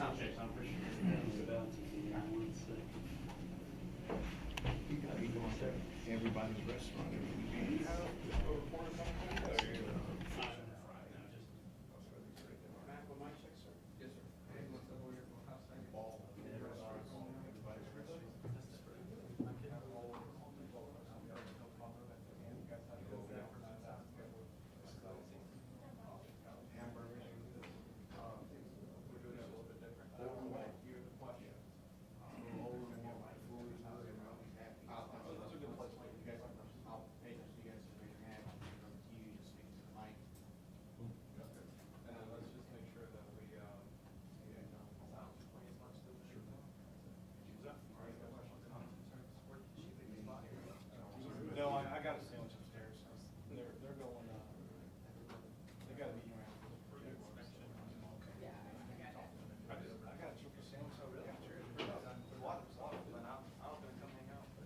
sound check, so I'm pretty sure it's about 1 second. You got me going there. Everybody's restaurant every weekend. No, I got a sandwich upstairs. They're going, they got a meeting around. I got a chicken sandwich. Oh, really? There's a lot of them, and I was gonna come hang out, but.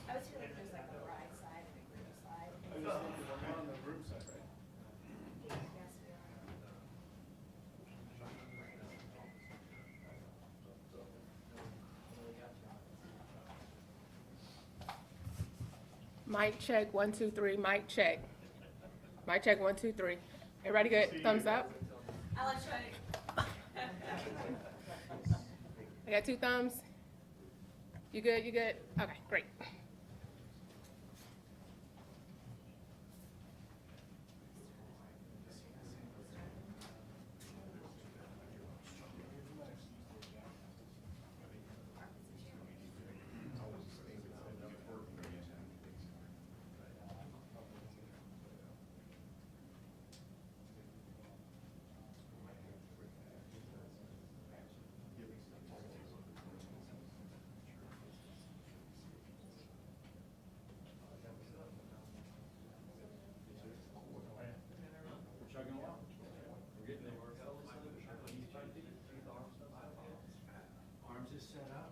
I was feeling there's like a ride side and a group side. We're on the group side, right? Yes, we are. Mic check, 1, 2, 3, mic check. Mic check, 1, 2, 3. Everybody good? Thumbs up? I'll let you. I got 2 thumbs. You good? You good? Okay, great. We're chugging along. We're getting there. Arms is set up.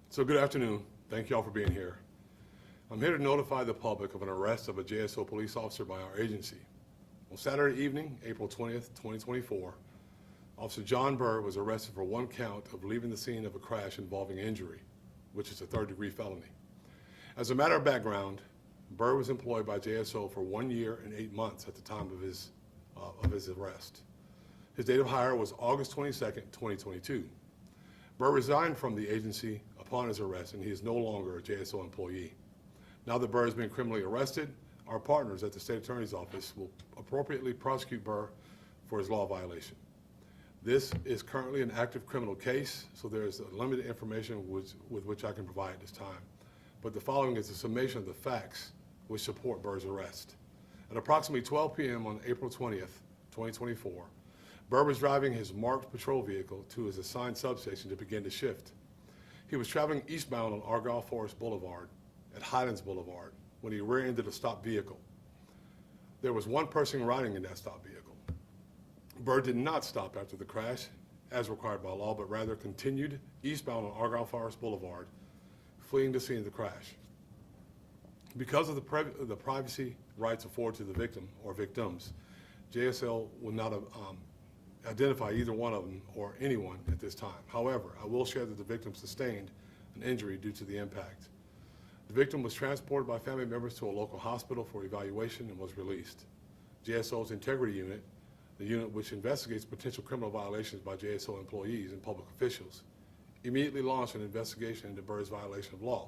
So good afternoon. Thank you all for being here. I'm here to notify the public of an arrest of a JSO police officer by our agency. On Saturday evening, April 20th, 2024, Officer John Burr was arrested for one count of leaving the scene of a crash involving injury, which is a third-degree felony. As a matter of background, Burr was employed by JSO for 1 year and 8 months at the time of his arrest. His date of hire was August 22nd, 2022. Burr resigned from the agency upon his arrest, and he is no longer a JSO employee. Now that Burr has been criminally arrested, our partners at the State Attorney's Office will appropriately prosecute Burr for his law violation. This is currently an active criminal case, so there is limited information with which I can provide at this time. But the following is a summation of the facts which support Burr's arrest. At approximately 12 p.m. on April 20th, 2024, Burr was driving his marked patrol vehicle to his assigned substation to begin the shift. He was traveling eastbound on Argyle Forest Boulevard at Highlands Boulevard when he rear-ended a stopped vehicle. There was one person riding in that stopped vehicle. Burr did not stop after the crash, as required by law, but rather continued eastbound on Argyle Forest Boulevard, fleeing the scene of the crash. Because of the privacy rights afforded to the victim or victims, JSL will not identify either one of them or anyone at this time. However, I will share that the victim sustained an injury due to the impact. The victim was transported by family members to a local hospital for evaluation and was released. JSO's Integrity Unit, the unit which investigates potential criminal violations by JSO employees and public officials, immediately launched an investigation into Burr's violation of law.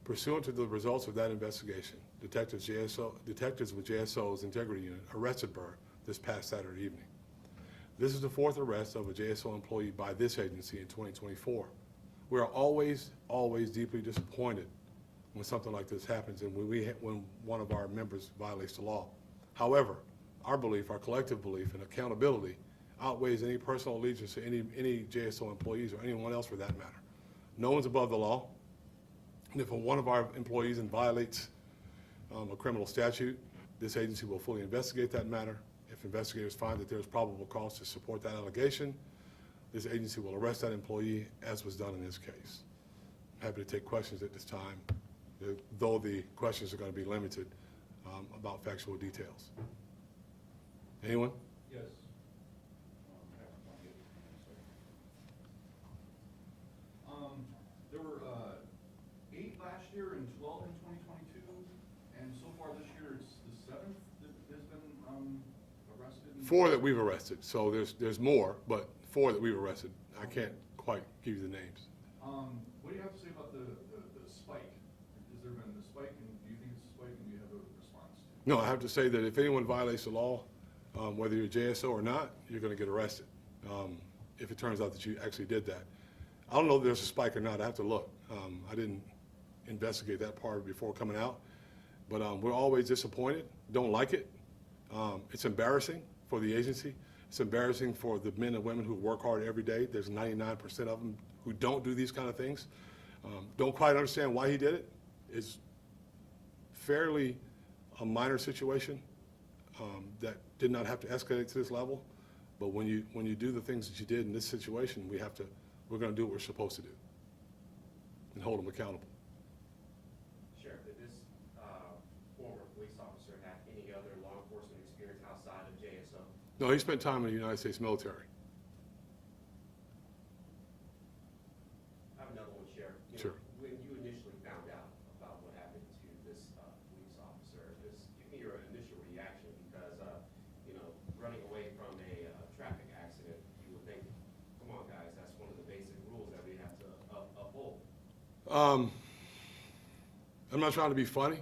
Pursuant to the results of that investigation, detectives with JSO's Integrity Unit arrested Burr this past Saturday evening. This is the fourth arrest of a JSO employee by this agency in 2024. We are always deeply disappointed when something like this happens and when one of our members violates the law. However, our belief, our collective belief in accountability outweighs any personal allegiance to any JSO employees or anyone else for that matter. No one's above the law. And if one of our employees violates a criminal statute, this agency will fully investigate that matter. If investigators find that there's probable cause to support that allegation, this agency will arrest that employee, as was done in this case. I'm happy to take questions at this time, though the questions are going to be limited about factual details. Anyone? Yes. There were 8 last year and 12 in 2022, and so far this year it's the 7th that has been arrested. 4 that we've arrested. So there's more, but 4 that we've arrested. I can't quite give you the names. What do you have to say about the spike? Has there been the spike, and do you think it's a spike, and do you have a response? No, I have to say that if anyone violates the law, whether you're JSO or not, you're going to get arrested if it turns out that you actually did that. I don't know if there's a spike or not. I have to look. I didn't investigate that part before coming out, but we're always disappointed, don't like it. It's embarrassing for the agency. It's embarrassing for the men and women who work hard every day. There's 99% of them who don't do these kind of things. Don't quite understand why he did it. It's fairly a minor situation that did not have to escalate to this level. But when you do the things that you did in this situation, we're going to do what we're supposed to do and hold them accountable. Sheriff, did this former police officer have any other law enforcement experience outside of JSO? No, he spent time in the United States military. I have another one, Sheriff. Sure. When you initially found out about what happened to this police officer, just give me your initial reaction because, running away from a traffic accident, you would think, come on, guys, that's one of the basic rules that we have to uphold. I'm not trying to be funny.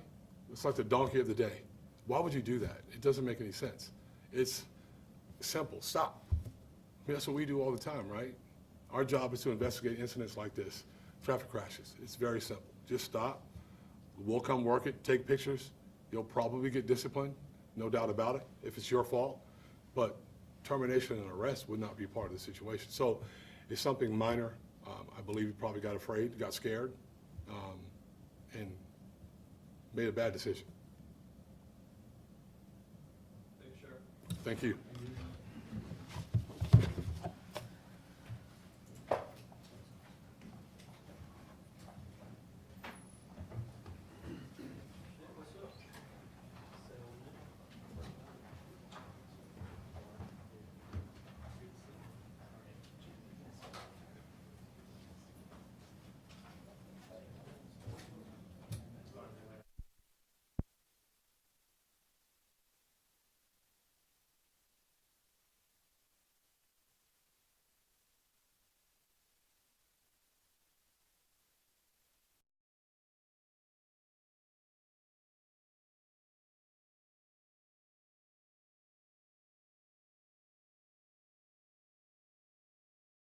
It's like the donkey of the day. Why would you do that? It doesn't make any sense. It's simple. Stop. I mean, that's what we do all the time, right? Our job is to investigate incidents like this, traffic crashes. It's very simple. Just stop. We'll come work it, take pictures. You'll probably get disciplined, no doubt about it, if it's your fault. But termination and arrest would not be part of the situation. So it's something minor. I believe he probably got afraid, got scared, and made a bad decision. Thank you, Sheriff. Thank you.